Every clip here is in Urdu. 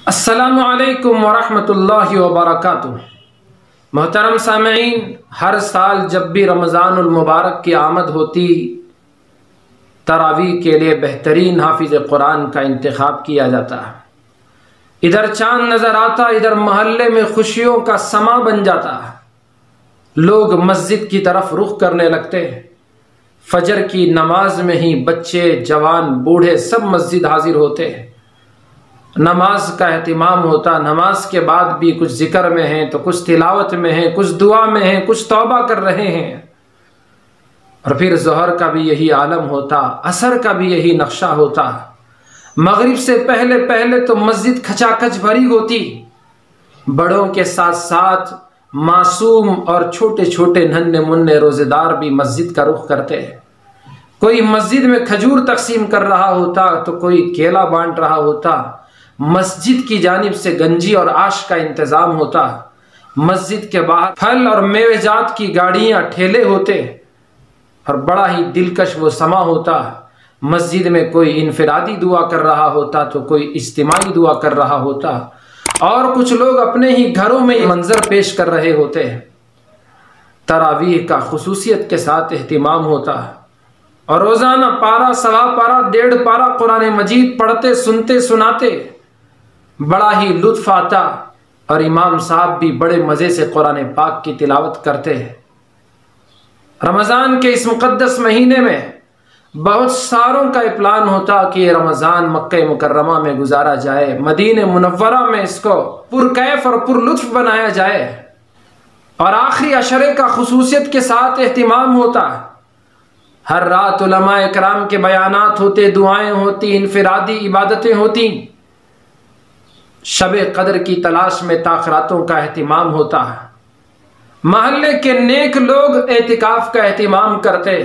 السلام علیکم ورحمۃ اللہ وبرکاتہ۔ محترم سامعین، ہر سال جب بھی رمضان المبارک کی آمد ہوتی، تراویح کے لیے بہترین حافظ قرآن کا انتخاب کیا جاتا ہے۔ ادھر چاند نظر آتا، ادھر محلے میں خوشیوں کا سما بن جاتا، لوگ مسجد کی طرف رخ کرنے لگتے۔ فجر کی نماز میں ہی بچے، جوان، بوڑھے سب مسجد حاضر ہوتے، نماز کا اہتمام ہوتا۔ نماز کے بعد بھی کچھ ذکر میں ہیں تو کچھ تلاوت میں ہیں، کچھ دعا میں ہیں، کچھ توبہ کر رہے ہیں۔ اور پھر ظہر کا بھی یہی عالم ہوتا، عصر کا بھی یہی نقشہ ہوتا۔ مغرب سے پہلے پہلے تو مسجد کھچا کھچ بھری ہوتی، بڑوں کے ساتھ ساتھ معصوم اور چھوٹے چھوٹے ننھے منھے روزے دار بھی مسجد کا رخ کرتے۔ کوئی مسجد میں کھجور تقسیم کر رہا ہوتا تو کوئی کیلا بانٹ رہا ہوتا۔ مسجد کی جانب سے گنجی اور آش کا انتظام ہوتا۔ مسجد کے باہر پھل اور میوے جات کی گاڑیاں، ٹھیلے ہوتے، اور بڑا ہی دلکش وہ سما ہوتا۔ مسجد میں کوئی انفرادی دعا کر رہا ہوتا تو کوئی اجتماعی دعا کر رہا ہوتا، اور کچھ لوگ اپنے ہی گھروں میں منظر پیش کر رہے ہوتے۔ تراویح کا خصوصیت کے ساتھ اہتمام ہوتا، اور روزانہ پارہ، سوا پارہ، 1.5 پارہ قرآن مجید پڑھتے، سنتے، سناتے، بڑا ہی لطف آتا، اور امام صاحب بھی بڑے مزے سے قرآن پاک کی تلاوت کرتے۔ رمضان کے اس مقدس مہینے میں بہت ساروں کا پلان ہوتا کہ یہ رمضان مکہ مکرمہ میں گزارا جائے، مدینہ منورہ میں اس کو پرکیف اور پر لطف بنایا جائے، اور آخری عشرے کا خصوصیت کے ساتھ اہتمام ہوتا۔ ہر رات علماء اکرام کے بیانات ہوتے، دعائیں ہوتی، انفرادی عبادتیں ہوتی، شب قدر کی تلاش میں تاخراتوں کا اہتمام ہوتا۔ محلے کے نیک لوگ اعتکاف کا اہتمام کرتے۔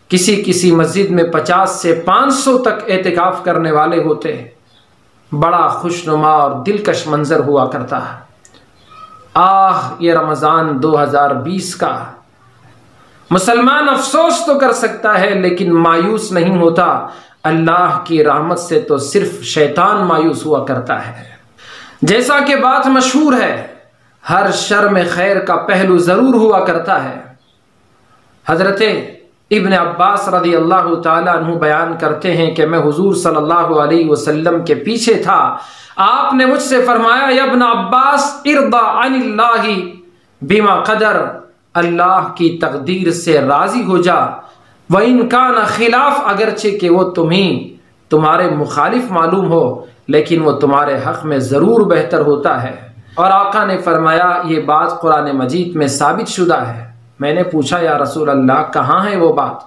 کسی مسجد میں 50 سے 500 تک اعتکاف کرنے والے ہوتے۔ بڑا خوشنما اور دلکش منظر ہوا کرتا۔ یہ رمضان 2020 کا مسلمان افسوس تو کر سکتا ہے لیکن مایوس نہیں ہوتا۔ اللہ کی رحمت سے تو صرف شیطان مایوس ہوا کرتا ہے۔ جیسا کہ بات مشہور ہے، ہر شر میں خیر کا پہلو ضرور ہوا کرتا ہے۔ حضرت ابن عباس رضی اللہ تعالیٰ عنہ بیان کرتے ہیں کہ میں حضور صلی اللہ علیہ وسلم کے پیچھے تھا، آپ نے مجھ سے فرمایا، یا ابن عباس ارضا عن اللہ بما قدر، اللہ کی تقدیر سے راضی ہو جا، وَإِن كَانَ خلاف، اگرچہ کہ وہ تمہارے مخالف معلوم ہو لیکن وہ تمہارے حق میں ضرور بہتر ہوتا ہے۔ اور آقا نے فرمایا، یہ بات قرآن مجید میں ثابت شدہ ہے۔ میں نے پوچھا، یا رسول اللہ کہاں ہے وہ بات؟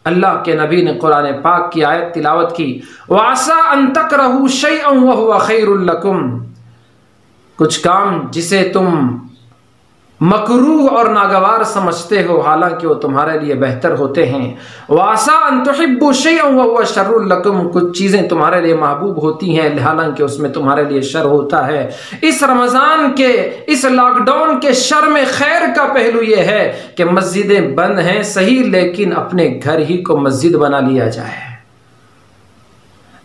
اللہ کے نبی نے قرآن پاک کی آیت تلاوت کی، وَعَسَىٰ أَن تَكْرَهُوا شَيْئًا وَهُوَ خَيْرٌ لَكُمْ، کچھ کام جسے تم مکروہ اور ناگوار سمجھتے ہو حالانکہ وہ تمہارے لیے بہتر ہوتے ہیں۔ وَعَسَىٰ أَن تُحِبُّوا شَيْئًا وَهُوَ شَرٌّ لَكُمْ، کچھ چیزیں تمہارے لیے محبوب ہوتی ہیں حالانکہ اس میں تمہارے لیے شر ہوتا ہے۔ اس رمضان کے، اس لاک ڈاؤن کے شر میں خیر کا پہلو یہ ہے کہ مسجدیں بند ہیں صحیح، لیکن اپنے گھر ہی کو مسجد بنا لیا جائے۔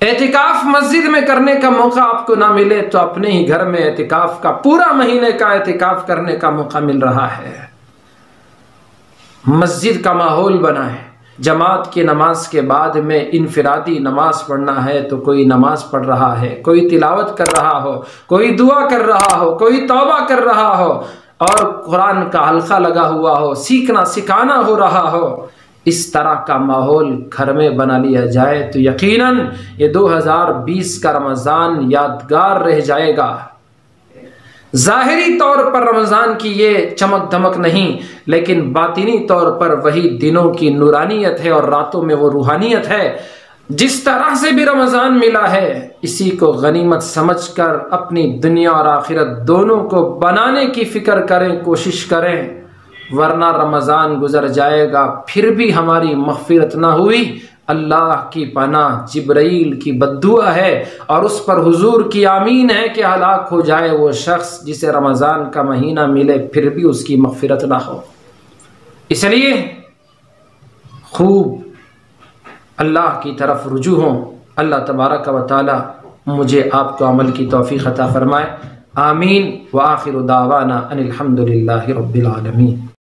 اعتکاف مسجد میں کرنے کا موقع آپ کو نہ ملے تو اپنے ہی گھر میں اعتکاف کا، پورا مہینے کا اعتکاف کرنے کا موقع مل رہا ہے۔ مسجد کا ماحول بنائیں۔ جماعت کی نماز کے بعد میں انفرادی نماز پڑھنا ہے تو کوئی نماز پڑھ رہا ہے، کوئی تلاوت کر رہا ہو، کوئی دعا کر رہا ہو، کوئی توبہ کر رہا ہو، اور قرآن کا حلقہ لگا ہوا ہو، سیکھنا سکھانا ہو رہا ہو۔ اس طرح کا ماحول گھر میں بنا لیا جائے تو یقیناً یہ 2020 کا رمضان یادگار رہ جائے گا۔ ظاہری طور پر رمضان کی یہ چمک دمک نہیں، لیکن باطنی طور پر وہی دنوں کی نورانیت ہے اور راتوں میں وہ روحانیت ہے۔ جس طرح سے بھی رمضان ملا ہے، اسی کو غنیمت سمجھ کر اپنی دنیا اور آخرت دونوں کو بنانے کی فکر کریں، کوشش کریں، ورنہ رمضان گزر جائے گا پھر بھی ہماری مغفرت نہ ہوئی۔ اللہ کی پناہ جبرائیل کی بددعا ہے، اور اس پر حضور کی آمین ہے کہ ہلاک ہو جائے وہ شخص جسے رمضان کا مہینہ ملے پھر بھی اس کی مغفرت نہ ہو۔ اس لیے خوب اللہ کی طرف رجوع ہوں۔ اللہ تبارک و تعالی مجھے آپ کو عمل کی توفیق عطا فرمائے۔ آمین۔ وآخر دعوانا ان الحمد للہ رب العالمین۔